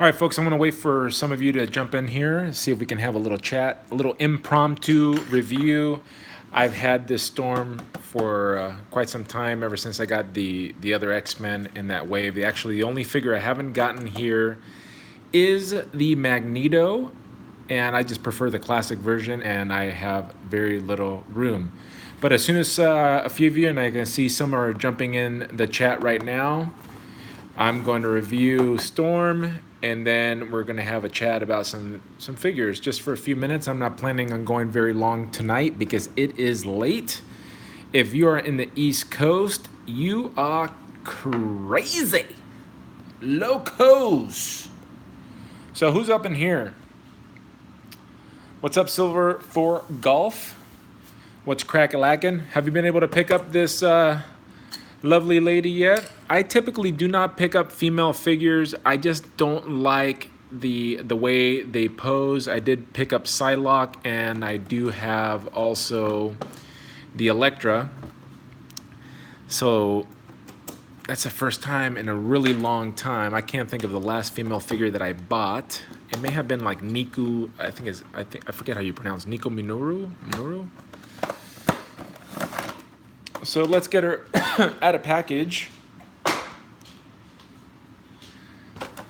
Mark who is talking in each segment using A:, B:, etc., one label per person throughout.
A: All right, folks, I'm going to wait for some of you to jump in here, see if we can have a little chat, a little impromptu review. I've had this storm for quite some time, ever since I got the other X-Men in that wave. The only figure I haven't gotten here is the Magneto, and I just prefer the classic version, and I have very little room. But as soon as a few of you, and I can see some are jumping in the chat right now, I'm going to review Storm, and then we're going to have a chat about some figures just for a few minutes. I'm not planning on going very long tonight because it is late. If you are in the East Coast, you are crazy. Locos. So who's up in here? What's up, Silver for Golf? What's crack-a-lackin'? Have you been able to pick up this lovely lady yet? I typically do not pick up female figures. I just don't like the way they pose. I did pick up Psylocke, and I do have also the Elektra. So that's the first time in a really long time. I can't think of the last female figure that I bought. It may have been like Niku. I forget how you pronounce Nico Minoru. So let's get her out of package.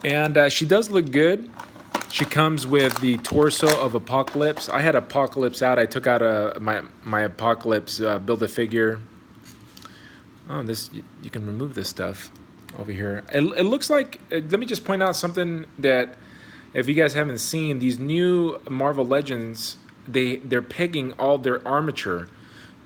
A: And she does look good. She comes with the torso of Apocalypse. I had Apocalypse out. I took out my Apocalypse Build-A-Figure. Oh, you can remove this stuff over here. It looks like, let me just point out something that if you guys haven't seen, these new Marvel Legends, they're pegging all their armature.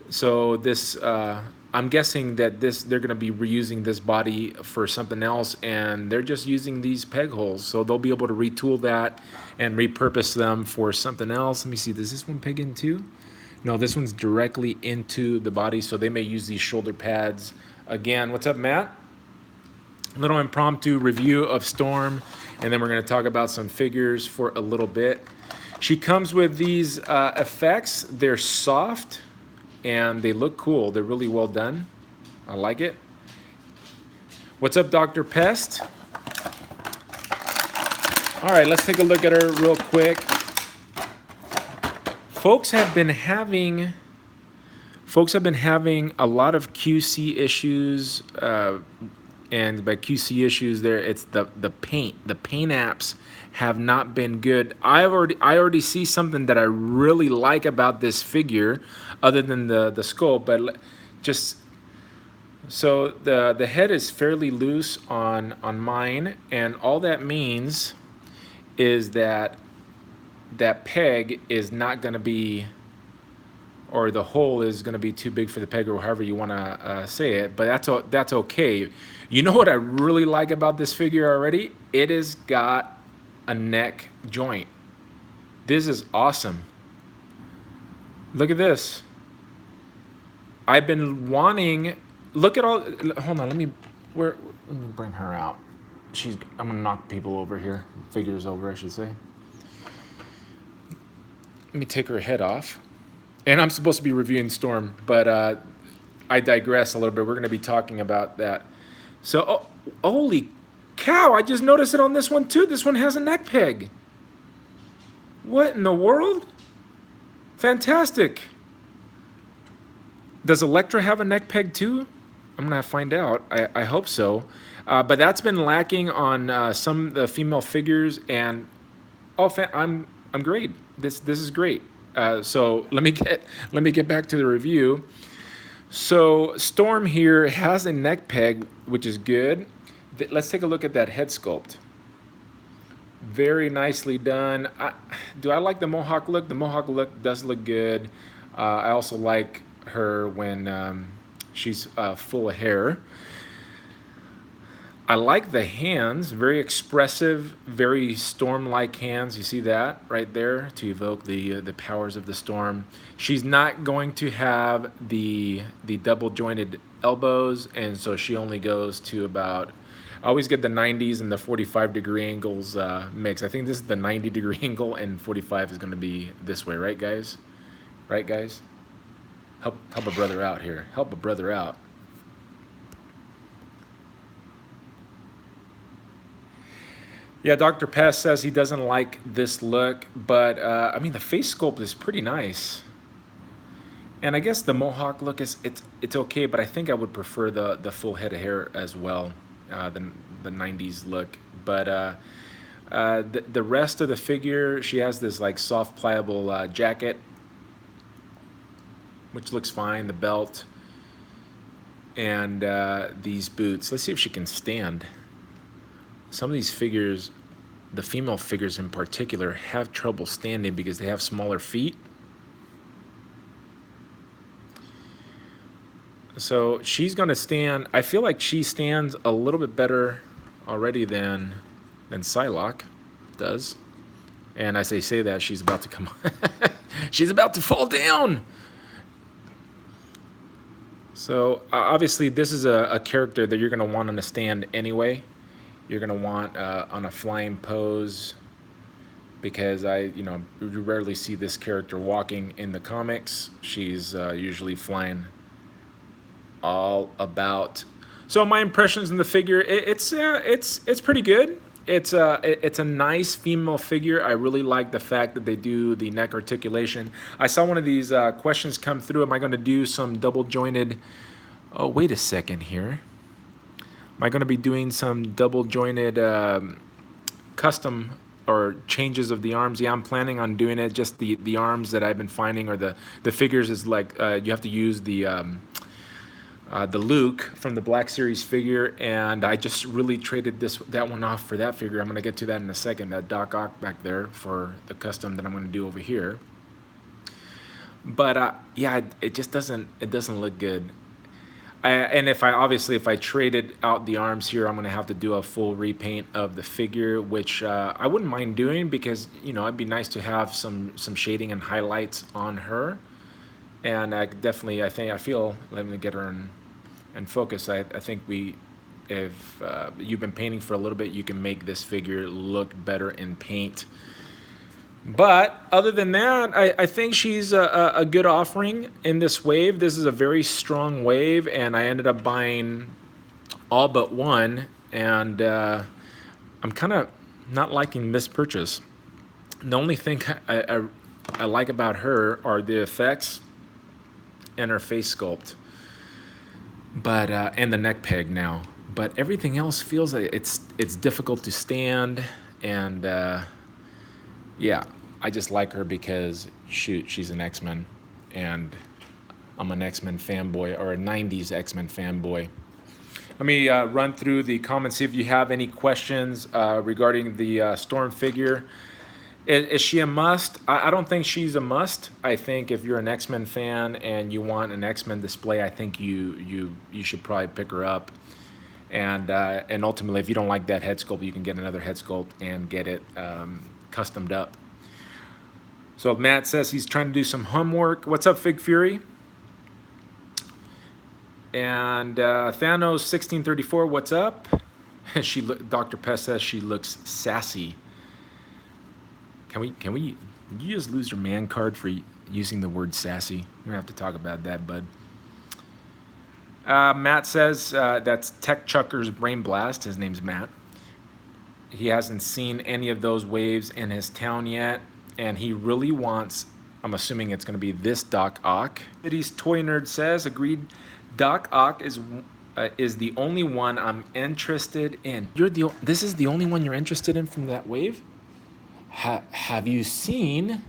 A: So this, I'm guessing that they're going to be reusing this body for something else, and they're just using these peg holes. So they'll be able to retool that and repurpose them for something else. Let me see, does this one peg in too? No, this one's directly into the body, so they may use these shoulder pads. Again, what's up, Matt? A little impromptu review of Storm, and then we're going to talk about some figures for a little bit. She comes with these effects. They're soft, and they look cool. They're really well done. I like it. What's up, Dr. Pest? All right, let's take a look at her real quick. Folks have been having a lot of QC issues, and by QC issues, it's the paint. The paint apps have not been good. I already see something that I really like about this figure, other than the sculpt, but just so the head is fairly loose on mine, and all that means is that peg is not going to be, or the hole is going to be too big for the peg, or however you want to say it, but that's okay. You know what I really like about this figure already? It has got a neck joint. This is awesome. Look at this. I've been wanting, look at all, hold on, let me bring her out. I'm gonna knock people over here, figures over, I should say. Let me take her head off. And I'm supposed to be reviewing Storm, but I digress a little bit. We're going to be talking about that. So, holy cow, I just noticed it on this one too. This one has a neck peg. What in the world? Fantastic. Does Elektra have a neck peg too? I'm going to find out. I hope so. But that's been lacking on some of the female figures, and I'm great. This is great. So let me get back to the review. So Storm here has a neck peg, which is good. Let's take a look at that head sculpt. Very nicely done. Do I like the mohawk look? The mohawk look does look good. I also like her when she's full of hair. I like the hands, very expressive, very Storm-like hands. You see that right there to evoke the powers of the Storm. She's not going to have the double jointed elbows, and so she only goes to about, I always get the 90s and the 45-degree angles mix. I think this is the 90-degree angle, and 45 is going to be this way, right, guys? Right, guys? Help a brother out here. Help a brother out. Yeah, Dr. Pest says he doesn't like this look, but I mean the face sculpt is pretty nice. And I guess the mohawk look is it's okay, but I think I would prefer the full head of hair as well, the '90s look. But the rest of the figure, she has this like soft pliable jacket, which looks fine. The belt and these boots. Let's see if she can stand. Some of these figures, the female figures in particular, have trouble standing because they have smaller feet. So she's going to stand. I feel like she stands a little bit better already than Psylocke does. And as they say that, she's about to come. She's about to fall down. So obviously, this is a character that you're going to want on a stand anyway. You're going to want on a flying pose because you rarely see this character walking in the comics. She's usually flying all about. So my impressions in the figure, it's pretty good. It's a nice female figure. I really like the fact that they do the neck articulation. I saw one of these questions come through. Am I going to do some double jointed? Oh, wait a second here. Am I going to be doing some double jointed custom or changes of the arms? Yeah, I'm planning on doing it. Just the arms that I've been finding, or the figures is like you have to use the Luke from the Black Series figure, and I just really traded that one off for that figure. I'm going to get to that in a second, that Doc Ock back there for the custom that I'm going to do over here. But yeah, it just doesn't look good. And if I traded out the arms here, I'm going to have to do a full repaint of the figure, which I wouldn't mind doing because it'd be nice to have some shading and highlights on her. And I feel, let me get her in focus. I think if you've been painting for a little bit, you can make this figure look better in paint. But other than that, I think she's a good offering in this wave. This is a very strong wave, and I ended up buying all but one, and I'm kind of not liking this purchase. The only thing I like about her are the effects and her face sculpt, but and the neck peg now. But everything else feels like it's difficult to stand, and yeah, I just like her because shoot, she's an X-Men, and I'm an X-Men fanboy, or a '90s X-Men fanboy. Let me run through the comments, see if you have any questions regarding the Storm figure. Is she a must? I don't think she's a must. I think if you're an X-Men fan and you want an X-Men display, I think you should probably pick her up. And ultimately, if you don't like that head sculpt, you can get another head sculpt and get it customed up. So Matt says he's trying to do some homework. What's up, Fig Fury? And Thanos 1634, what's up? Dr. Pest says she looks sassy. Can we? Did you just lose your man card for using the word sassy? We're gonna have to talk about that, bud. Matt says that's Tech Chucker's Brain Blast. His name's Matt. He hasn't seen any of those waves in his town yet, and he really wants. I'm assuming it's gonna be this Doc Ock. City's Toy Nerd says agreed. Doc Ock is the only one I'm interested in. This is the only one you're interested in from that wave? Have you seen him?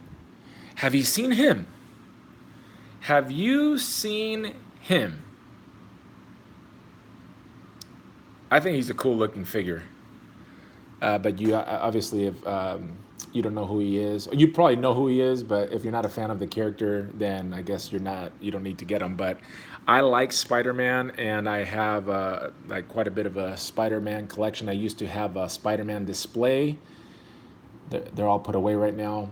A: Have you seen him? I think he's a cool looking figure. But you obviously, if you don't know who he is, you probably know who he is, but if you're not a fan of the character, then I guess you don't need to get him. But I like Spider-Man, and I have like quite a bit of a Spider-Man collection. I used to have a Spider-Man display. They're all put away right now,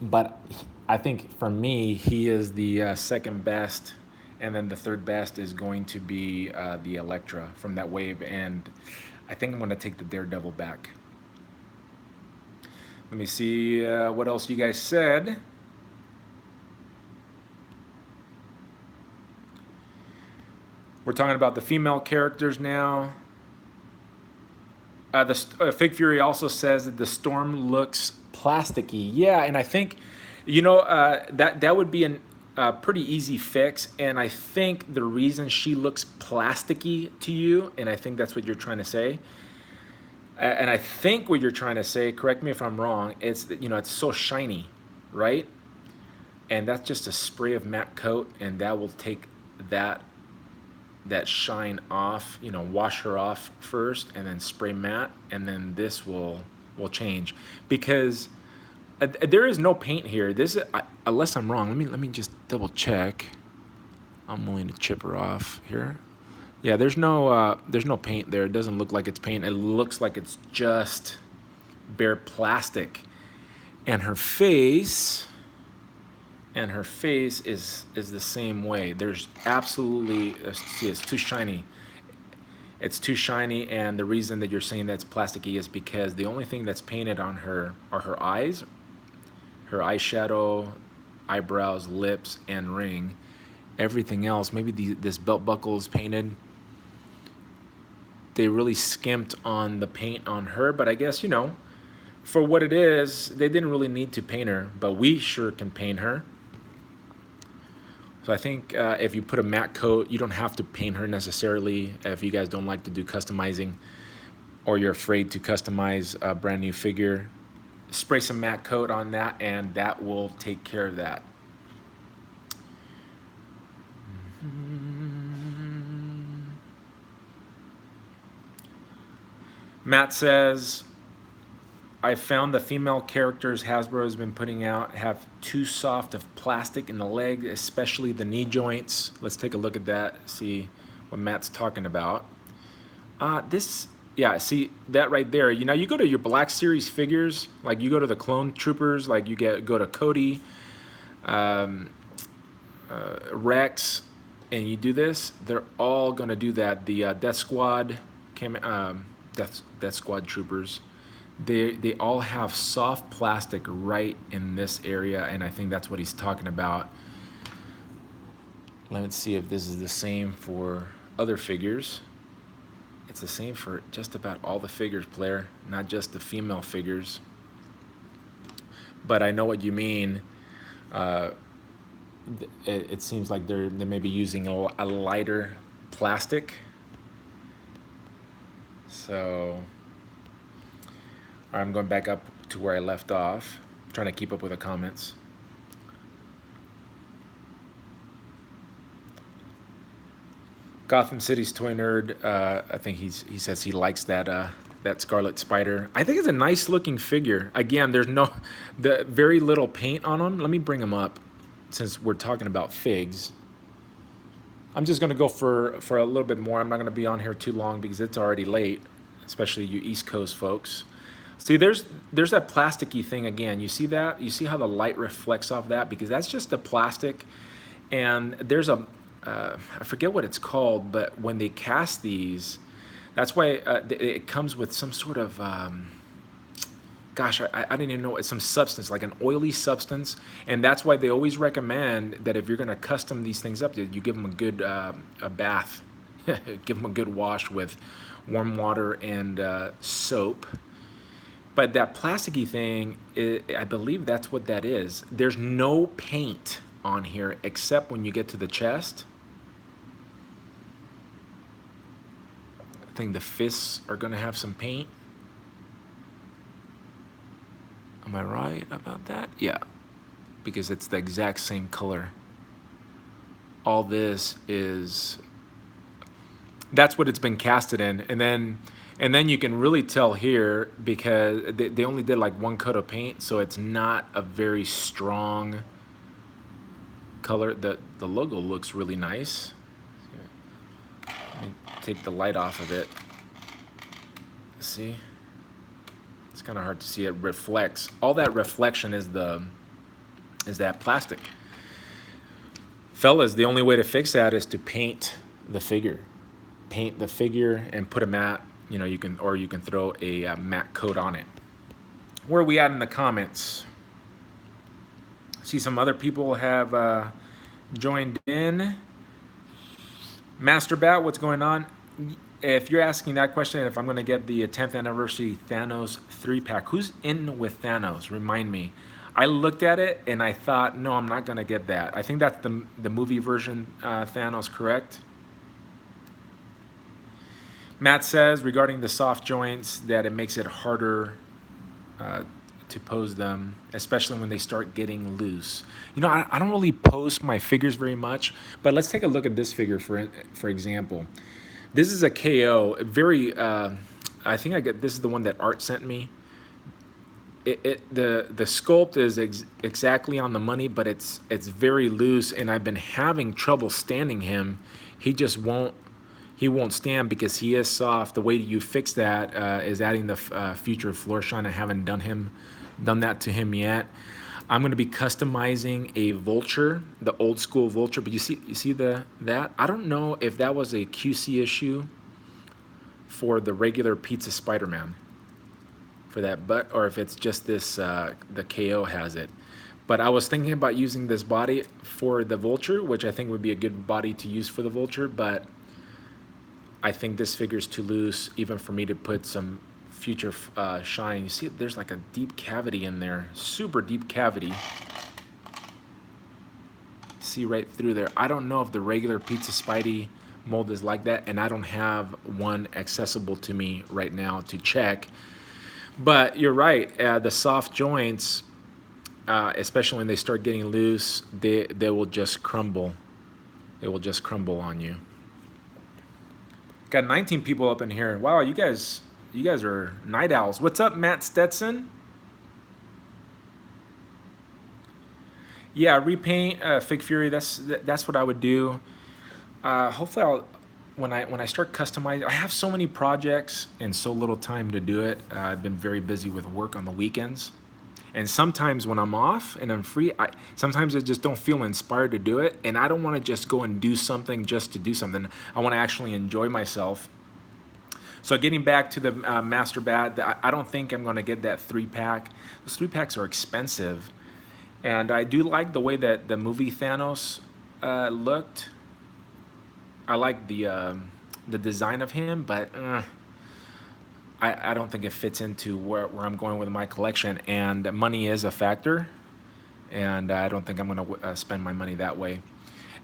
A: but I think for me, he is the second best, and then the third best is going to be the Elektra from that wave, and I think I'm going to take the Daredevil back. Let me see what else you guys said. We're talking about the female characters now. Fig Fury also says that the storm looks plasticky. Yeah, and I think, that would be a pretty easy fix. And I think the reason she looks plasticky to you, and I think that's what you're trying to say, and I think what you're trying to say, correct me if I'm wrong, it's that it's so shiny, right? And that's just a spray of matte coat, and that will take that that shine off. Wash her off first and then spray matte, and then this will change, because there is no paint here. This unless I'm wrong, let me just double check. I'm willing to chip her off here. Yeah, there's no paint there. It doesn't look like it's paint. It looks like it's just bare plastic. And her face is the same way. There's absolutely, see, it's too shiny. It's too shiny, and the reason that you're saying that's plasticky is because the only thing that's painted on her are her eyes, her eyeshadow, eyebrows, lips, and ring. Everything else, maybe this belt buckle is painted. They really skimped on the paint on her, but I guess, for what it is, they didn't really need to paint her, but we sure can paint her. So I think if you put a matte coat, you don't have to paint her necessarily if you guys don't like to do customizing, or you're afraid to customize a brand new figure. Spray some matte coat on that, and that will take care of that. Matt says, I found the female characters Hasbro has been putting out have too soft of plastic in the leg, especially the knee joints. Let's take a look at that, see what Matt's talking about. Yeah, see that right there. You go to your Black Series figures, like you go to the Clone Troopers, like go to Cody, Rex, and you do this. They're all gonna do that. The Death Squad, Death Squad Troopers. They all have soft plastic right in this area, and I think that's what he's talking about. Let's see if this is the same for other figures. It's the same for just about all the figures, player, not just the female figures. But I know what you mean. It seems like they may be using a lighter plastic. So I'm going back up to where I left off, trying to keep up with the comments. Gotham City's Toy Nerd, I think he says he likes that Scarlet Spider. I think it's a nice looking figure. Again, there's the very little paint on him. Let me bring him up since we're talking about figs. I'm just gonna go for a little bit more. I'm not gonna be on here too long because it's already late, especially you East Coast folks. See, there's that plasticky thing again. You see that? You see how the light reflects off that? Because that's just the plastic. And there's I forget what it's called, but when they cast these, that's why it comes with some sort of, gosh, I didn't even know, it's some substance, like an oily substance. And that's why they always recommend that if you're going to custom these things up, you give them a good a bath, give them a good wash with warm water and soap. But that plasticky thing, I believe that's what that is. There's no paint on here except when you get to the chest. I think the fists are going to have some paint. Am I right about that? Yeah, because it's the exact same color. All this is, that's what it's been casted in. And then you can really tell here because they only did like one coat of paint, so it's not a very strong color. The logo looks really nice. Let me take the light off of it. See? It's kind of hard to see. It reflects. All that reflection is that plastic. Fellas, the only way to fix that is to paint the figure. Paint the figure and put a matte. You can throw a matte coat on it. Where are we at in the comments? See, some other people have joined in. Master Bat, what's going on? if you're asking that question, if I'm going to get the 10th anniversary Thanos 3-pack, who's in with Thanos? Remind me. I looked at it and I thought, no, I'm not going to get that. I think that's the movie version Thanos, correct? Matt says regarding the soft joints that it makes it harder uh, to pose them, especially when they start getting loose. You know, I don't really pose my figures very much, but let's take a look at this figure for example. This is a KO, very. I think I get this is the one that Art sent me. The sculpt is exactly on the money, but it's very loose, and I've been having trouble standing him. He just won't stand because he is soft. The way you fix that is adding the future floor shine. I haven't done that to him yet. I'm going to be customizing a vulture, the old school vulture. But you see that I don't know if that was a QC issue for the regular Pizza Spider-Man for that, but or if it's just this the KO has it. But I was thinking about using this body for the vulture, which I think would be a good body to use for the vulture, but I think this figure's too loose even for me to put some future shine. You see there's like a deep cavity in there, super deep cavity. See right through there. I don't know if the regular Pizza Spidey mold is like that, and I don't have one accessible to me right now to check. But you're right, the soft joints, especially when they start getting loose, they will just crumble. They will just crumble on you. Got 19 people up in here. Wow, you guys are night owls. What's up, Matt Stetson? Yeah, repaint Fig Fury. That's what I would do. Hopefully, when I start customizing. I have so many projects and so little time to do it. I've been very busy with work on the weekends, and sometimes when I'm off and I'm free, sometimes I just don't feel inspired to do it, and I don't want to just go and do something just to do something. I want to actually enjoy myself. So getting back to the Master Bat, I don't think I'm going to get that 3-pack. Those 3-packs are expensive, and I do like the way that the movie Thanos looked. I like the design of him, but I don't think it fits into where I'm going with my collection. And money is a factor, and I don't think I'm going to spend my money that way.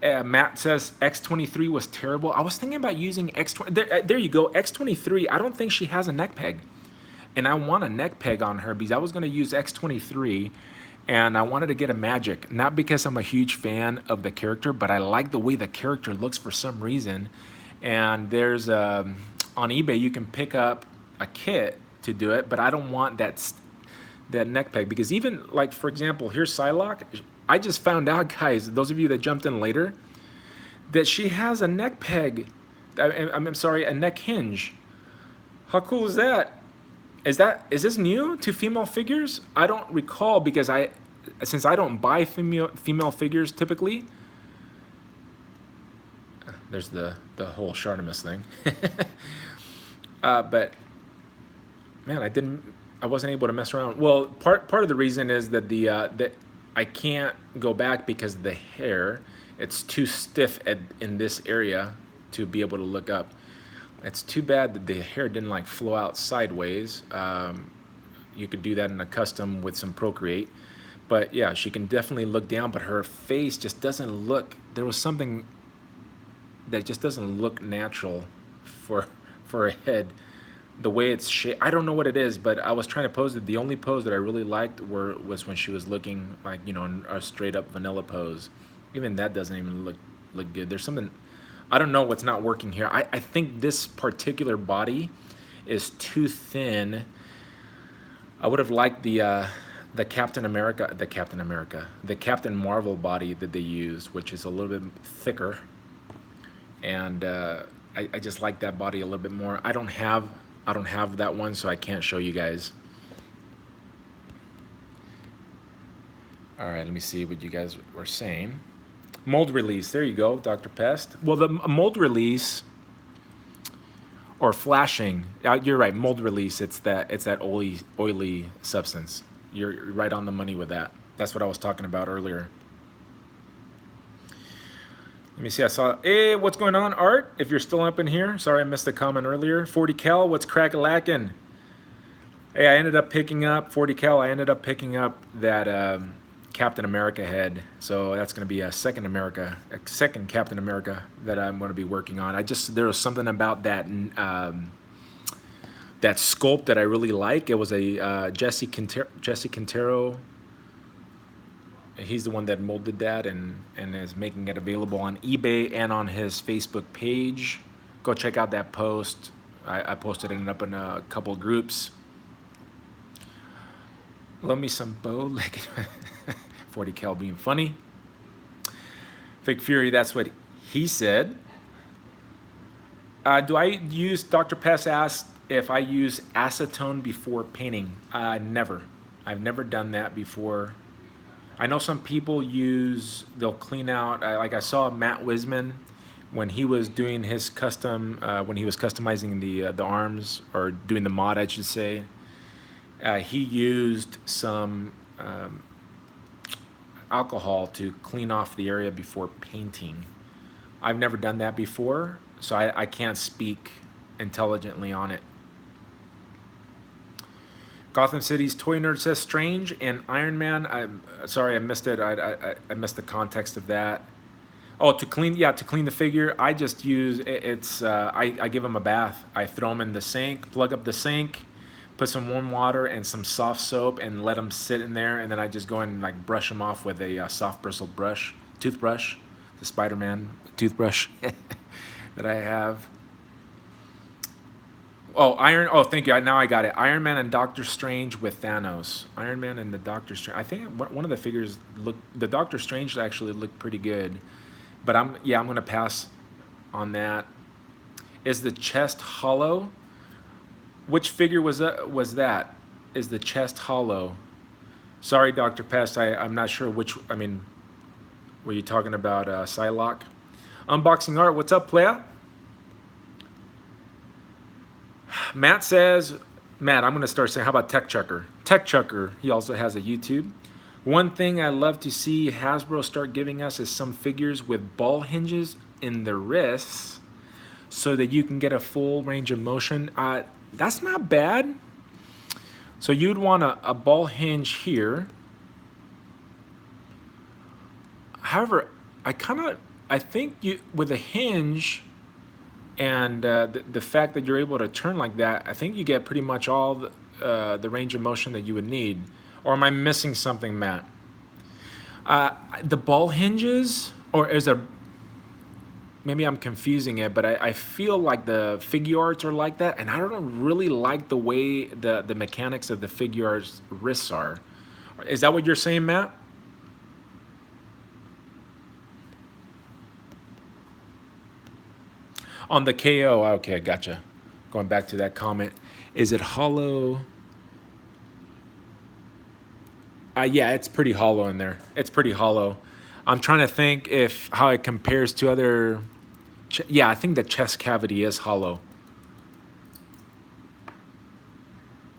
A: Matt says X23 was terrible. I was thinking about using X20. There you go, X23. I don't think she has a neck peg, and I want a neck peg on her because I was going to use X23, and I wanted to get a magic, not because I'm a huge fan of the character, but I like the way the character looks for some reason. And there's on eBay you can pick up a kit to do it, but I don't want that neck peg because even like for example, here's Psylocke. I just found out, guys, those of you that jumped in later, that she has a neck peg. I'm sorry, a neck hinge. How cool is that? Is this new to female figures? I don't recall because since I don't buy female figures typically. There's the whole Shartimus thing. But man, I wasn't able to mess around. Well, part of the reason is that that I can't go back because of the hair. It's too stiff in this area to be able to look up. It's too bad that the hair didn't like flow out sideways. You could do that in a custom with some Procreate. But yeah, she can definitely look down, but her face just doesn't look, there was something that just doesn't look natural for a head. The way it's shaped, I don't know what it is, but I was trying to pose it. The only pose that I really liked was when she was looking like, in a straight up vanilla pose. Even that doesn't even look good. There's something, I don't know what's not working here. I think this particular body is too thin. I would have liked the Captain Marvel body that they used, which is a little bit thicker. And I just like that body a little bit more. I don't have that one, so I can't show you guys. All right, let me see what you guys were saying. Mold release, there you go, Dr. Pest. Well, the mold release or flashing, you're right, mold release, it's that oily substance. You're right on the money with that. That's what I was talking about earlier. Let me see. I saw. Hey, what's going on, Art? If you're still up in here, sorry I missed the comment earlier. 40 cal. What's crack-a-lackin'? Hey, I ended up picking up 40 cal. I ended up picking up that Captain America head. So that's going to be a second Captain America that I'm going to be working on. There was something about that that sculpt that I really like. It was a Jesse Quintero. He's the one that molded that and is making it available on eBay and on his Facebook page. Go check out that post. I posted it up in a couple groups. Love me some bow. 40 cal being funny. Fake Fury, that's what he said. Do I use, Dr. Pest asked if I use acetone before painting. Never. I've never done that before. I know some people they'll clean out, like I saw Matt Wisman when he was doing his when he was customizing the arms, or doing the mod, I should say. He used some alcohol to clean off the area before painting. I've never done that before, so I can't speak intelligently on it. Gotham City's Toy Nerd says Strange and Iron Man. I'm sorry, I missed it. I missed the context of that. Oh, to clean the figure, I just use I give him a bath. I throw him in the sink, plug up the sink, put some warm water and some soft soap, and let him sit in there. And then I just go and like brush him off with a soft bristle toothbrush, the Spider-Man toothbrush that I have. Oh, thank you. Now I got it. Iron Man and Doctor Strange with Thanos. Iron Man and the Doctor Strange. I think one of the figures the Doctor Strange actually looked pretty good, but I'm gonna pass on that. Is the chest hollow? Which figure was that? Is the chest hollow? Sorry, Dr. Pest. I'm not sure which. I mean, were you talking about Psylocke? Unboxing Art. What's up, playa? Matt says, Matt, I'm going to start saying, how about Tech Chucker? Tech Chucker, he also has a YouTube. One thing I love to see Hasbro start giving us is some figures with ball hinges in the wrists so that you can get a full range of motion. That's not bad. So you'd want a ball hinge here. However, I think with a hinge, and the fact that you're able to turn like that, I think you get pretty much all the range of motion that you would need. Or am I missing something, Matt? The ball hinges, or maybe I'm confusing it, but I feel like the Figuarts are like that, and I don't really like the way the mechanics of the Figuarts wrists are. Is that what you're saying, Matt? On the KO, okay, gotcha. Going back to that comment, is it hollow? Yeah, it's pretty hollow in there. It's pretty hollow. I'm trying to think how it compares to other. Yeah, I think the chest cavity is hollow.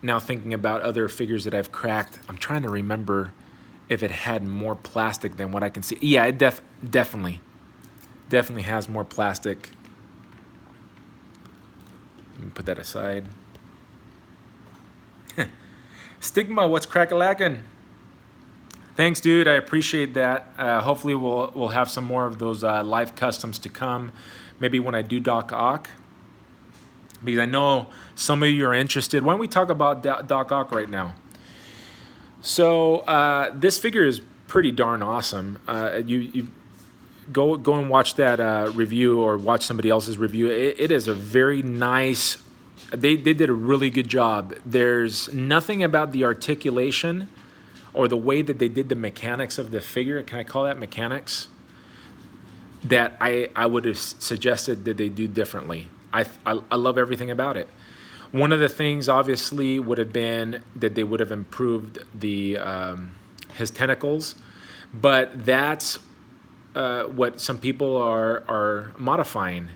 A: Now thinking about other figures that I've cracked, I'm trying to remember if it had more plastic than what I can see. Yeah, it definitely has more plastic. Let me put that aside. Stigma, what's crack-a-lackin'? Thanks, dude. I appreciate that. Hopefully we'll have some more of those live customs to come. Maybe when I do Doc Ock, because I know some of you are interested. Why don't we talk about Doc Ock right now? So this figure is pretty darn awesome. You go and watch that review, or watch somebody else's review. It is a very nice. They did a really good job. There's nothing about the articulation or the way that they did the mechanics of the figure. Can I call that mechanics? That I would have suggested that they do differently. I love everything about it. One of the things obviously would have been that they would have improved his tentacles, but that's what some people are modifying.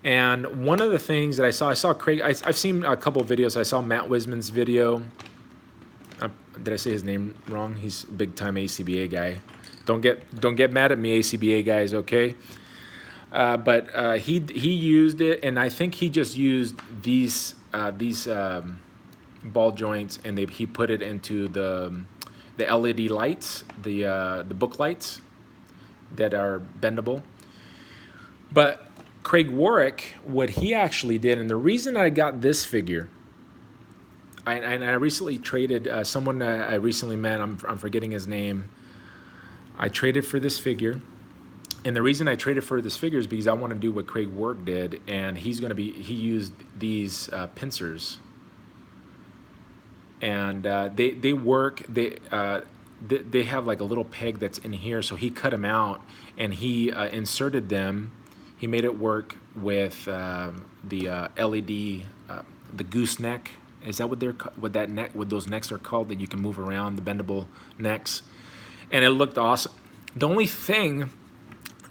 A: And one of the things that I saw Craig, I've seen a couple of videos. I saw Matt Wisman's video. Did I say his name wrong? He's a big time ACBA guy. Don't get mad at me, ACBA guys, okay? But he used it, and I think he just used these ball joints, and he put it into the LED lights, the book lights that are bendable. But Craig Warwick, what he actually did, and the reason I got this figure, I recently traded someone I recently met. I'm forgetting his name. I traded for this figure, and the reason I traded for this figure is because I want to do what Craig Warwick did, and he used these pincers, and they work. They have like a little peg that's in here, so he cut them out and he inserted them. He made it work with the LED, the gooseneck. Is that what that neck, what those necks are called that you can move around, the bendable necks? And it looked awesome. The only thing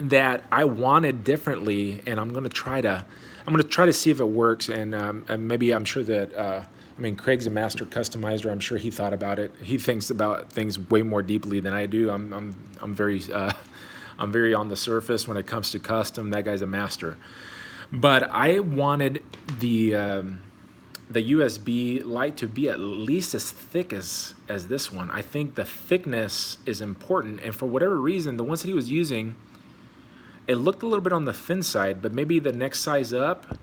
A: that I wanted differently, and I'm gonna try to see if it works, and maybe I'm sure that I mean, Craig's a master customizer. I'm sure he thought about it. He thinks about things way more deeply than I do. I'm very I'm very on the surface when it comes to custom. That guy's a master. But I wanted the USB light to be at least as thick as this one. I think the thickness is important, and for whatever reason, the ones that he was using, it looked a little bit on the thin side, but maybe the next size up.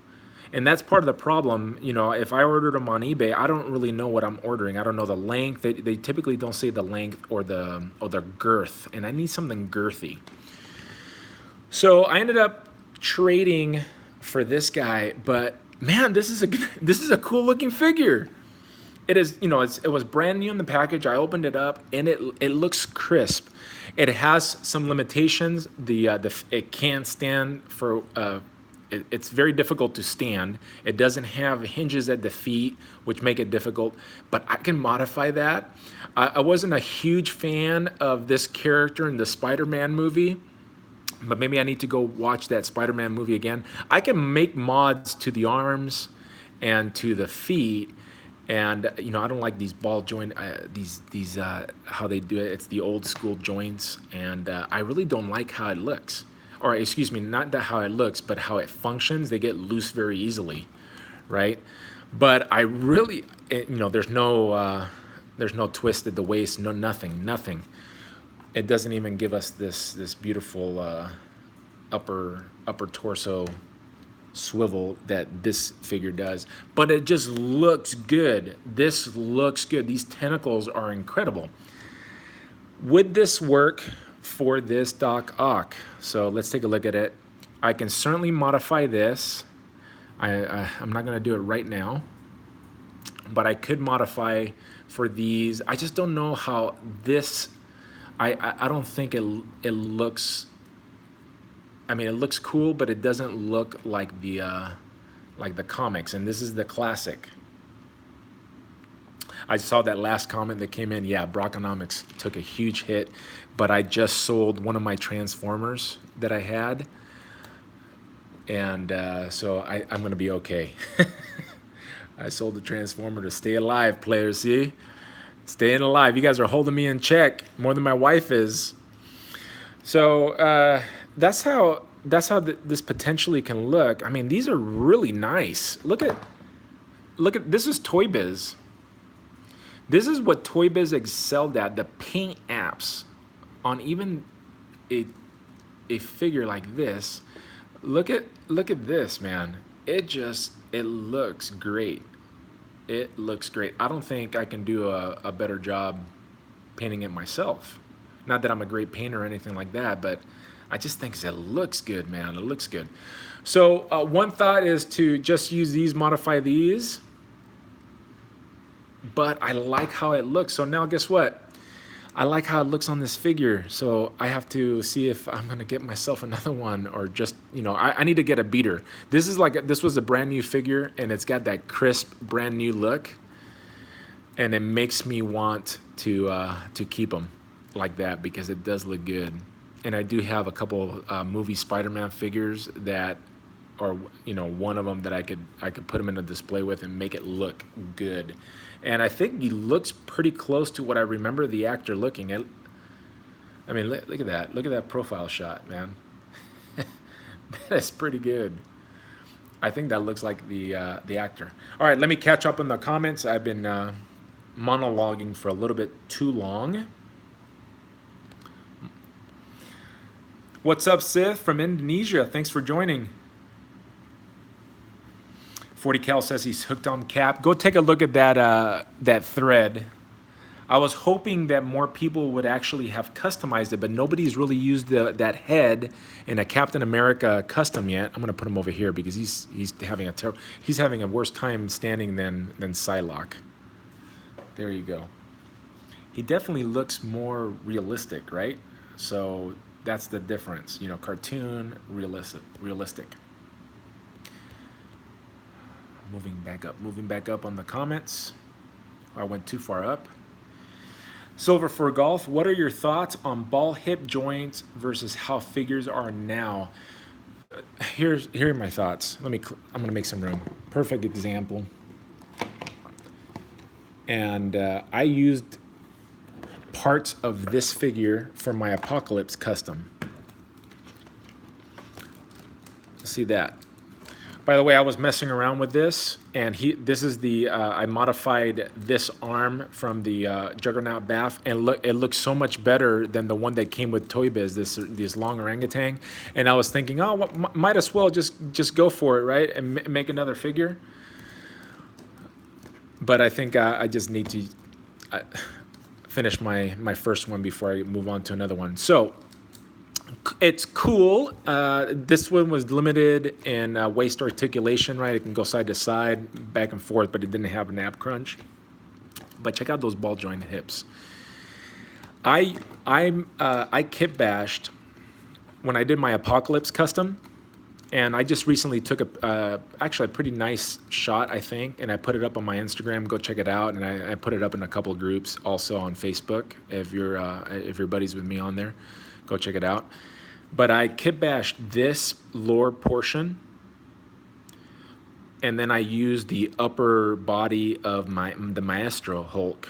A: And that's part of the problem. You know, if I ordered them on eBay, I don't really know what I'm ordering. I don't know the length. They typically don't say the length or the girth, and I need something girthy. So I ended up trading for this guy, but man, this is a cool looking figure. It is, you know, it was brand new in the package. I opened it up, and it looks crisp. It has some limitations. It can't stand for. It's very difficult to stand. It doesn't have hinges at the feet, which make it difficult. But I can modify that. I wasn't a huge fan of this character in the Spider-Man movie, but maybe I need to go watch that Spider-Man movie again. I can make mods to the arms and to the feet, and you know, I don't like these ball joint, these how they do it. It's the old school joints, and I really don't like how it looks. Or excuse me, not that how it looks, but how it functions. They get loose very easily, right? But I really, you know, there's no twist at the waist, no nothing. It doesn't even give us this beautiful upper torso swivel that this figure does, but it just looks good. This looks good. These tentacles are incredible. Would this work for this Doc Ock? So let's take a look at it. I can certainly modify this. I'm not going to do it right now, but I could modify for these. I just don't know how this. I don't think it looks. I mean, it looks cool, but it doesn't look like the comics. And this is the classic. I saw that last comment that came in. Yeah, Brockonomics took a huge hit, but I just sold one of my Transformers that I had, and so I'm gonna be okay. I sold the Transformer to stay alive, players. See, staying alive. You guys are holding me in check more than my wife is. So that's how this potentially can look. I mean, these are really nice. Look at this is Toy Biz. This is what Toy Biz excelled at, the paint apps on even a figure like this. Look at this, man. It looks great. It looks great. I don't think I can do a better job painting it myself. Not that I'm a great painter or anything like that, but I just think it looks good, man. It looks good. So one thought is to just use these, modify these, but I like how it looks. So now guess what? I like how it looks on this figure. So I have to see if I'm gonna get myself another one, or just, you know, I need to get a beater. This was a brand new figure, and it's got that crisp, brand new look, and it makes me want to keep them like that because it does look good. And I do have a couple movie Spider-Man figures that, or you know, one of them that I could put them in a display with and make it look good. And I think he looks pretty close to what I remember the actor looking at. I mean, look at that. Look at that profile shot, man. That's pretty good. I think that looks like the actor. All right, let me catch up on the comments. I've been monologuing for a little bit too long. What's up, Sith from Indonesia? Thanks for joining. 40 Cal says he's hooked on Cap. Go take a look at that thread. I was hoping that more people would actually have customized it, but nobody's really used that head in a Captain America custom yet. I'm gonna put him over here because he's having a worse time standing than Psylocke. There you go. He definitely looks more realistic, right? So that's the difference, you know, cartoon, realistic. Moving back up on the comments. I went too far up. Silver for Golf, what are your thoughts on ball hip joints versus how figures are now? Here are my thoughts. I'm gonna make some room. Perfect example. And I used parts of this figure for my Apocalypse custom. See that? By the way, I was messing around with this, and this is the I modified this arm from the Juggernaut Bath, and it looks so much better than the one that came with Toy Biz, this long orangutan. And I was thinking, oh, might as well just go for it, right, and make another figure. But I think I just need to finish my first one before I move on to another one. So it's cool. This one was limited in waist articulation, right? It can go side to side, back and forth, but it didn't have an ab crunch. But check out those ball joint hips. I kit bashed when I did my Apocalypse custom, and I just recently took actually a pretty nice shot, I think, and I put it up on my Instagram. Go check it out, and I put it up in a couple of groups, also on Facebook. If you're buddies with me on there, go check it out. But I kit bashed this lower portion, and then I used the upper body of the Maestro Hulk,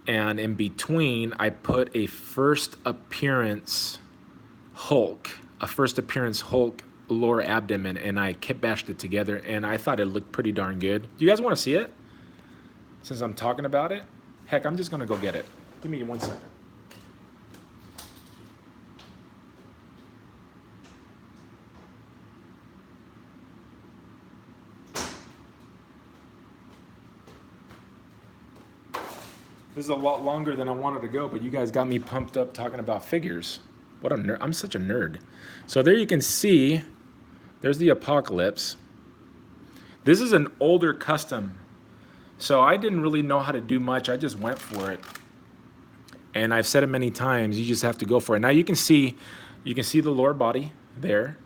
A: and in between I put a first appearance Hulk lower abdomen, and I kit bashed it together, and I thought it looked pretty darn good. Do you guys want to see it? Since I'm talking about it, heck, I'm just gonna go get it. Give me 1 second. This is a lot longer than I wanted to go, but you guys got me pumped up talking about figures. What a nerd. I'm such a nerd. So there you can see, there's the Apocalypse. This is an older custom, so I didn't really know how to do much. I just went for it. And I've said it many times, you just have to go for it. Now you can see the lower body there.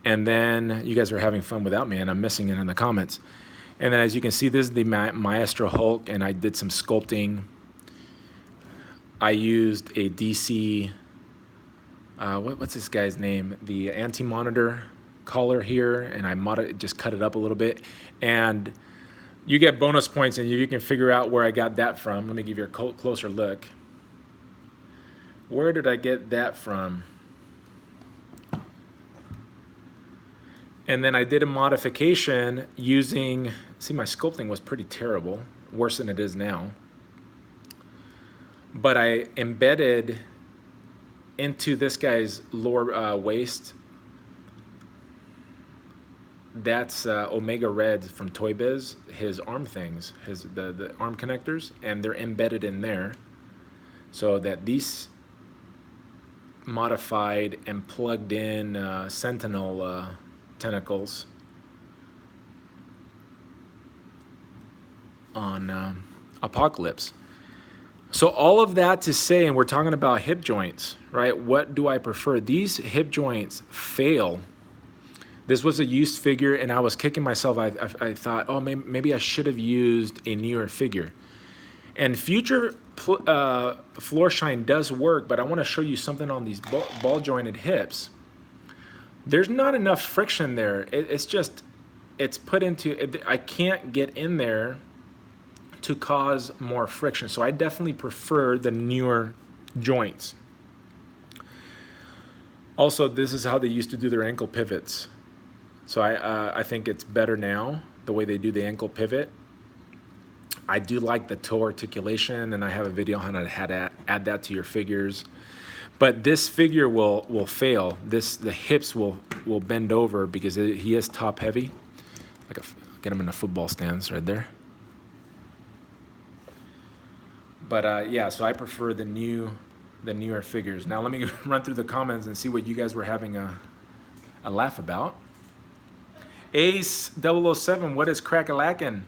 A: And then you guys are having fun without me, and I'm missing it in the comments. And then as you can see, this is the Maestro Hulk, and I did some sculpting. I used a DC, what's this guy's name? The Anti-Monitor collar here, and I just cut it up a little bit. And you get bonus points, and you can figure out where I got that from. Let me give you a closer look. Where did I get that from? And then I did a modification using, see, my sculpting was pretty terrible, worse than it is now. But I embedded into this guy's lower waist. That's Omega Red from Toy Biz, his arm things, the arm connectors, and they're embedded in there so that these modified and plugged in Sentinel tentacles on Apocalypse. So all of that to say, and we're talking about hip joints, right? What do I prefer? These hip joints fail. This was a used figure, and I was kicking myself. I thought, oh, maybe I should have used a newer figure. And future floor shine does work, but I want to show you something on these ball jointed hips. There's not enough friction there. It's put into, I can't get in there to cause more friction. So I definitely prefer the newer joints. Also, this is how they used to do their ankle pivots. So I think it's better now, the way they do the ankle pivot. I do like the toe articulation, and I have a video on how to add that to your figures. But this figure will fail. The hips will bend over because he is top heavy. Get him in a football stance right there. But yeah, so I prefer the newer figures. Now let me run through the comments and see what you guys were having a laugh about. Ace 007, what is crack-a-lackin'?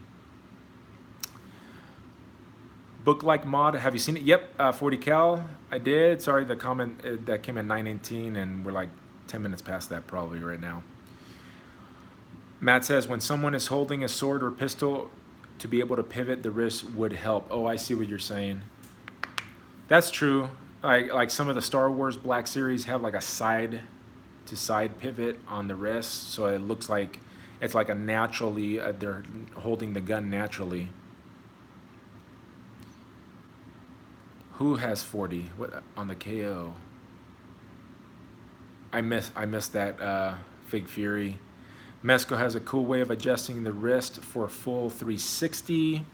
A: Book like mod, have you seen it? Yep, 40 cal, I did. Sorry, the comment that came at 9:18, and we're like 10 minutes past that probably right now. Matt says, when someone is holding a sword or pistol, to be able to pivot the wrist would help. Oh, I see what you're saying. That's true. Like some of the Star Wars Black Series have like a side to side pivot on the wrist, so it looks like it's like a naturally, they're holding the gun naturally. Who has 40? What on the KO? I missed that Fig Fury. Mesco has a cool way of adjusting the wrist for a full 360.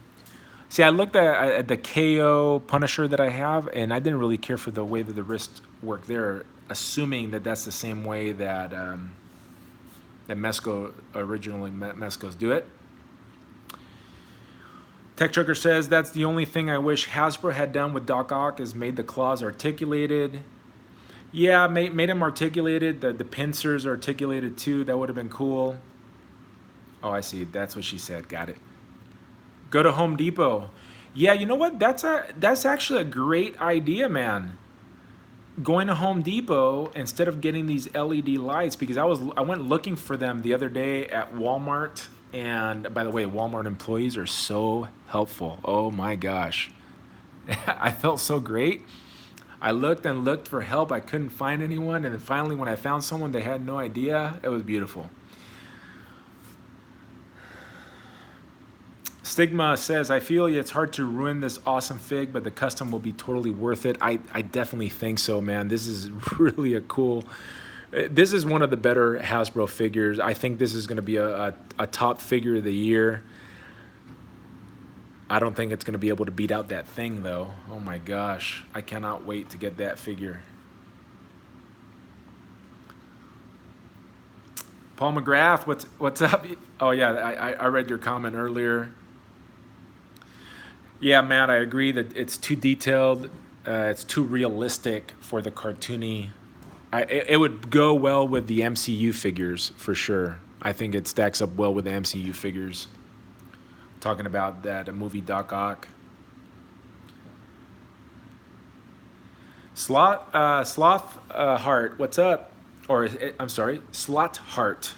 A: See, I looked at the KO Punisher that I have, and I didn't really care for the way that the wrist worked there, assuming that that's the same way that that Mesco originally Mescos do it. Tech Trucker says, that's the only thing I wish Hasbro had done with Doc Ock is made the claws articulated. Yeah, made them articulated. The pincers articulated too. That would have been cool. Oh, I see. That's what she said. Got it. Go to Home Depot. Yeah, you know what? That's actually a great idea, man. Going to Home Depot instead of getting these LED lights, because I went looking for them the other day at Walmart. And by the way, Walmart employees are so helpful. Oh my gosh. I felt so great. I looked and looked for help. I couldn't find anyone. And then finally, when I found someone, they had no idea. It was beautiful. Stigma says, I feel it's hard to ruin this awesome fig, but the custom will be totally worth it. I definitely think so, man. This is really a cool... This is one of the better Hasbro figures. I think this is going to be a top figure of the year. I don't think it's going to be able to beat out that thing, though. Oh my gosh. I cannot wait to get that figure. Paul McGrath, what's up? Oh yeah, I read your comment earlier. Yeah, Matt, I agree that it's too detailed. It's too realistic for the cartoony. It would go well with the MCU figures for sure. I think it stacks up well with the MCU figures. Talking about that movie Doc Ock. Sloth Heart, what's up? Or I'm sorry, Slot Heart.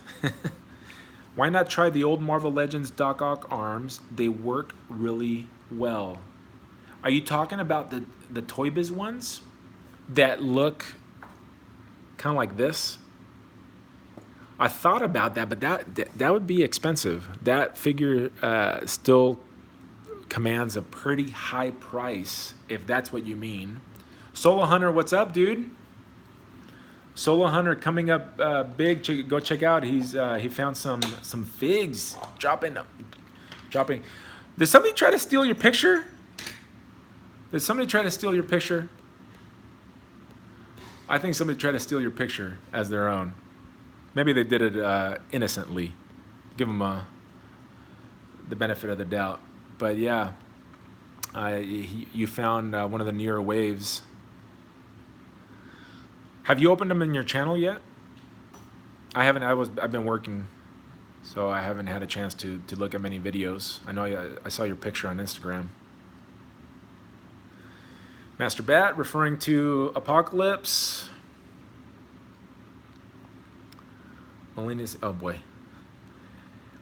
A: Why not try the old Marvel Legends Doc Ock arms? They work really well. Are you talking about the Toy Biz ones that look kind of like this? I thought about that, but that would be expensive. That figure still commands a pretty high price, if that's what you mean. Solo Hunter, what's up, dude? Solo Hunter coming up big. Go check out. He found some figs dropping. Did somebody try to steal your picture? Did somebody try to steal your picture? I think somebody tried to steal your picture as their own. Maybe they did it innocently. Give them the benefit of the doubt. But yeah, you found one of the newer waves. Have you opened them in your channel yet? I haven't. I've been working, so I haven't had a chance to look at many videos. I know I saw your picture on Instagram. Master Bat referring to Apocalypse. Molina's, oh boy.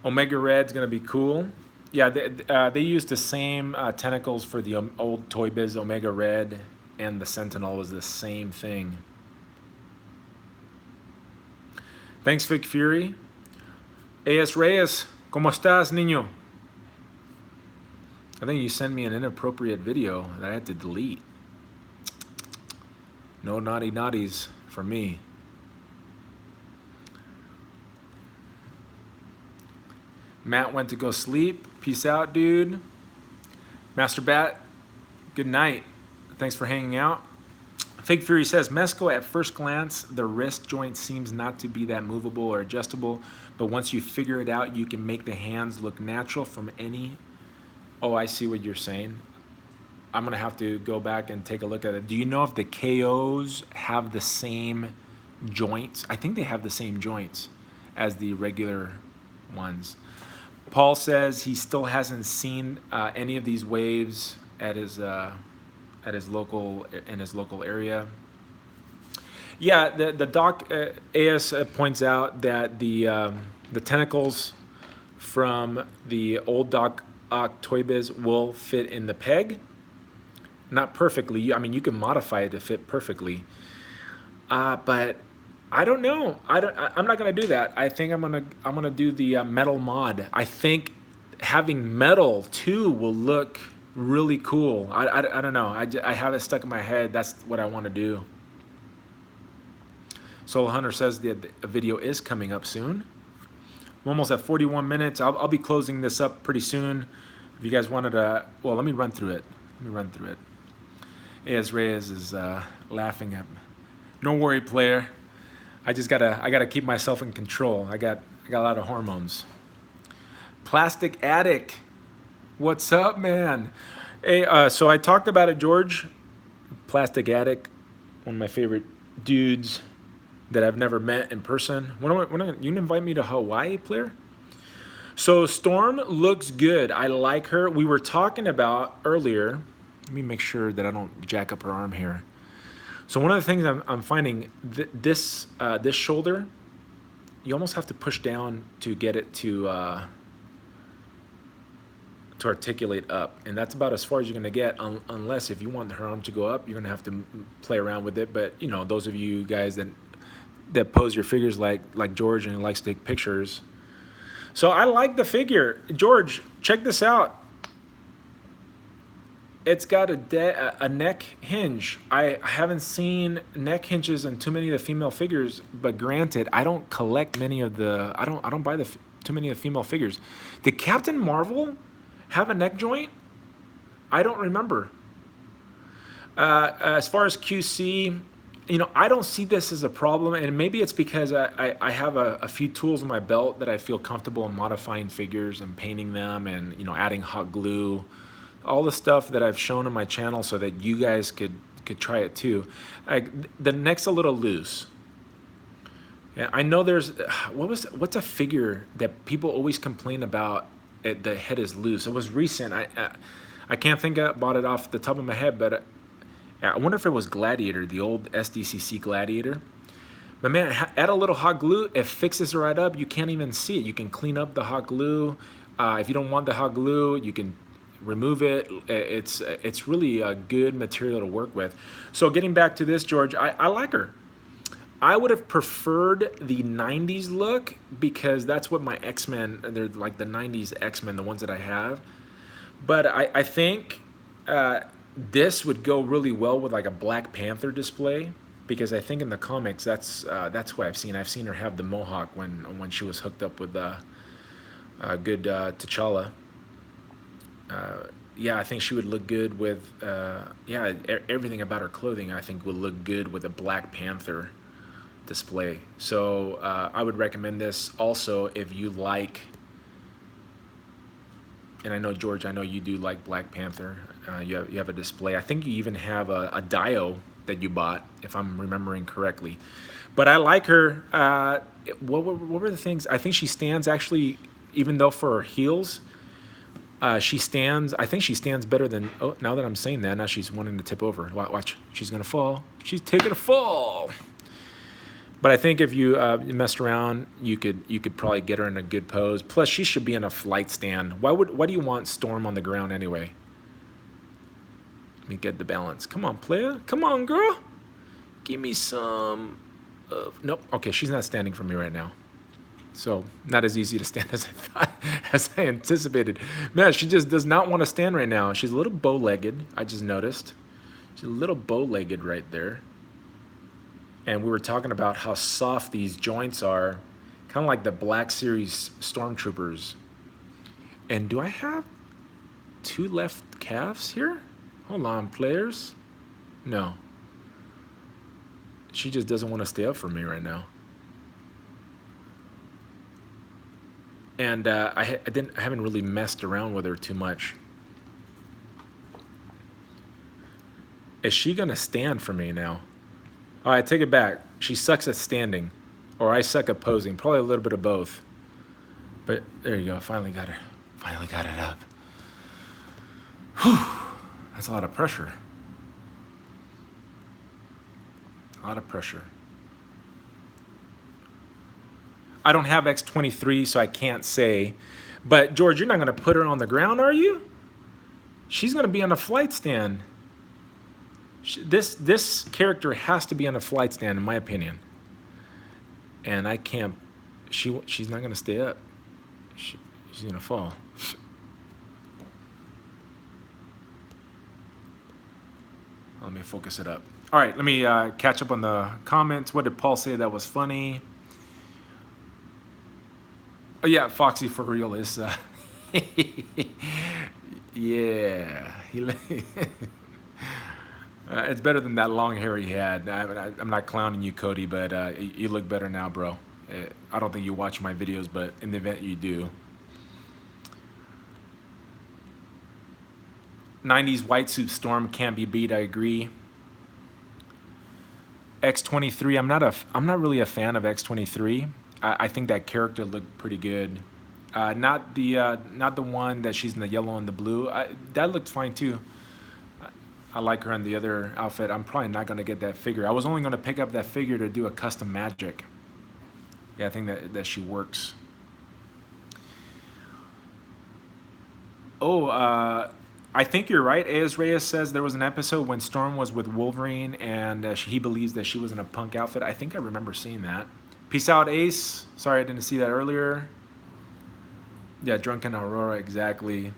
A: Omega Red's gonna be cool. Yeah, they used the same tentacles for the old Toy Biz Omega Red, and the Sentinel was the same thing. Thanks, Fig Fury. AS Reyes, ¿cómo estás, niño? I think you sent me an inappropriate video that I had to delete. No naughty naughties for me. Matt went to go sleep. Peace out, dude. Master Bat, good night. Thanks for hanging out. Fake Fury says, Mesco, at first glance, the wrist joint seems not to be that movable or adjustable, but once you figure it out, you can make the hands look natural from any. Oh, I see what you're saying. I'm going to have to go back and take a look at it. Do you know if the KOs have the same joints? I think they have the same joints as the regular ones. Paul says he still hasn't seen any of these waves at his local area. Yeah, the doc AS points out that the tentacles from the old Doc Octoibus will fit in the peg, not perfectly. I mean, you can modify it to fit perfectly, but I don't know. I'm not gonna do that. I think I'm gonna do the metal mod. I think having metal too will look really cool. I don't know. I have it stuck in my head. That's what I want to do. Soul Hunter says that the video is coming up soon. I'm almost at 41 minutes. I'll be closing this up pretty soon. If you guys wanted to, well, let me run through it. AS Reyes is laughing at me. No worry, player. I gotta keep myself in control. I got a lot of hormones. Plastic Attic, what's up, man? Hey, so I talked about it, George. Plastic Attic, one of my favorite dudes that I've never met in person. You can invite me to Hawaii, player? So Storm looks good. I like her. We were talking about earlier. Let me make sure that I don't jack up her arm here. So one of the things I'm finding, this shoulder, you almost have to push down to get it to articulate up, and that's about as far as you're gonna get, unless if you want her arm to go up, you're gonna have to play around with it. But you know, those of you guys that pose your figures like George and likes to take pictures. So I like the figure. George, check this out. It's got a neck hinge. I haven't seen neck hinges in too many of the female figures, but granted, I don't collect many of the. I don't buy too many of the female figures. Did Captain Marvel have a neck joint? I don't remember. As far as QC, you know, I don't see this as a problem, and maybe it's because I have a few tools in my belt that I feel comfortable in modifying figures and painting them, and you know, adding hot glue, all the stuff that I've shown on my channel, so that you guys could try it too. The neck's a little loose. Yeah, I know there's what's a figure that people always complain about? The head is loose. It was recent. I can't think about it off the top of my head, but I wonder if it was Gladiator, the old SDCC Gladiator. But man, add a little hot glue, it fixes it right up. You can't even see it. You can clean up the hot glue. If you don't want the hot glue, you can remove it. It's really a good material to work with. So getting back to this, George, I like her. I would have preferred the 90s look, because that's what my X-Men, they're like the 90s X-Men, the ones that I have. But I think this would go really well with like a Black Panther display, because I think in the comics that's what I've seen. I've seen her have the mohawk when she was hooked up with good T'Challa. Yeah, I think she would look good with everything about her clothing I think would look good with a Black Panther display. So I would recommend this also if you like, and I know George, I know you do like Black Panther. You have a display. I think you even have a Dio that you bought, if I'm remembering correctly. But I like her. What were the things? I think she stands actually, even though for her heels, she stands. I think she stands better than. Oh, now that I'm saying that, now she's wanting to tip over. Watch, she's gonna fall. She's taking a fall. But I think if you messed around, you could probably get her in a good pose. Plus, she should be in a flight stand. Why do you want Storm on the ground anyway? Let me get the balance. Come on, player. Come on, girl. Give me some. Nope. Okay, she's not standing for me right now. So not as easy to stand as I thought, as I anticipated. Man, she just does not want to stand right now. She's a little bow-legged. I just noticed. She's a little bow-legged right there. And we were talking about how soft these joints are, kind of like the Black Series Stormtroopers. And do I have two left calves here? Hold on, players. No. She just doesn't want to stay up for me right now. And I haven't really messed around with her too much. Is she gonna stand for me now? All right, take it back. She sucks at standing, or I suck at posing. Probably a little bit of both. But there you go. Finally got her. Finally got it up. Whew. That's a lot of pressure. A lot of pressure. I don't have X23, so I can't say. But George, you're not gonna put her on the ground, are you? She's gonna be on a flight stand. This character has to be on a flight stand, in my opinion. And I can't. She's not gonna stay up. She's gonna fall. Let me focus it up. All right, let me catch up on the comments. What did Paul say that was funny? Oh yeah, Foxy for real is. Yeah, it's better than that long hair he had. I'm not clowning you, Cody, but you look better now, bro. I don't think you watch my videos, but in the event you do. 90s white suit Storm can't be beat. I agree. X23. I'm not really a fan of X23. I think that character looked pretty good. Not the one that she's in the yellow and the blue. That looked fine too. I like her in the other outfit. I'm probably not gonna get that figure. I was only gonna pick up that figure to do a custom magic. Yeah, I think that she works. Oh, I think you're right. Aez Reyes says there was an episode when Storm was with Wolverine and he believes that she was in a punk outfit. I think I remember seeing that. Peace out, Ace. Sorry I didn't see that earlier. Yeah, Drunken Aurora, exactly.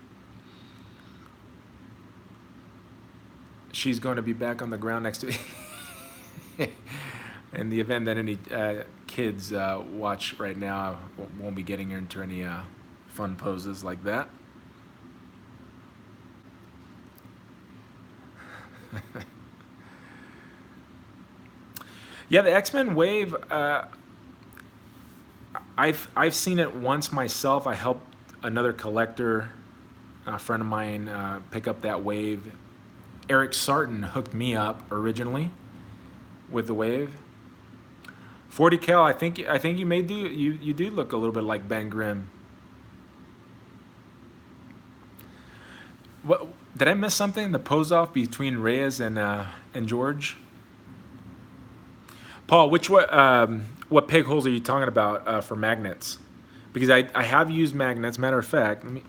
A: She's going to be back on the ground next to me. In the event that any kids watch right now, I won't be getting into any fun poses like that. Yeah, the X-Men wave. I've seen it once myself. I helped another collector, a friend of mine, pick up that wave. Eric Sarton hooked me up originally with the wave. 40 cal. I think you may do. You do look a little bit like Ben Grimm. What did I miss something? The pose off between Reyes and George. Paul, what peg holes are you talking about for magnets? Because I have used magnets. Matter of fact, let me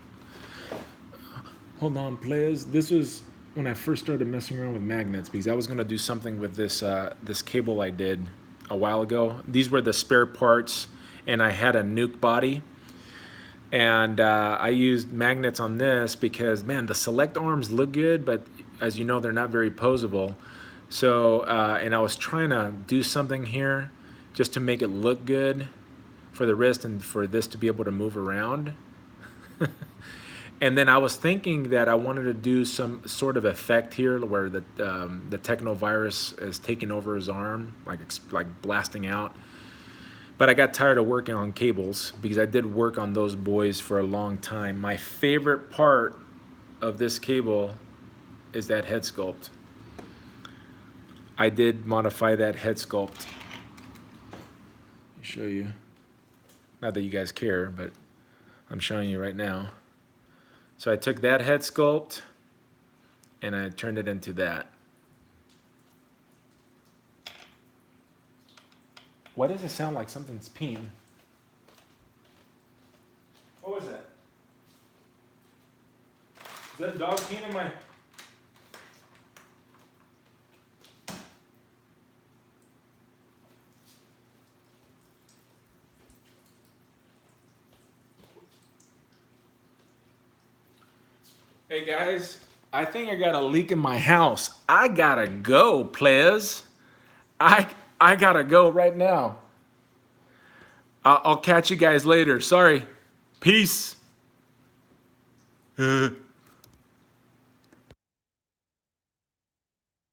A: hold on, players. This was when I first started messing around with magnets because I was gonna do something with this cable I did a while ago. These were the spare parts, and I had a nuke body. And I used magnets on this because, man, the select arms look good, but as you know, they're not very posable. So, and I was trying to do something here just to make it look good for the wrist and for this to be able to move around. And then I was thinking that I wanted to do some sort of effect here where the technovirus is taking over his arm, like blasting out. But I got tired of working on cables because I did work on those boys for a long time. My favorite part of this cable is that head sculpt. I did modify that head sculpt. I'll show you. Not that you guys care, but I'm showing you right now. So I took that head sculpt and I turned it into that. Why does it sound like something's peeing? What was that? Is that a dog peeing in my... Hey guys, I think I got a leak in my house. I gotta go, players. I gotta go right now. I'll catch you guys later. Sorry. Peace.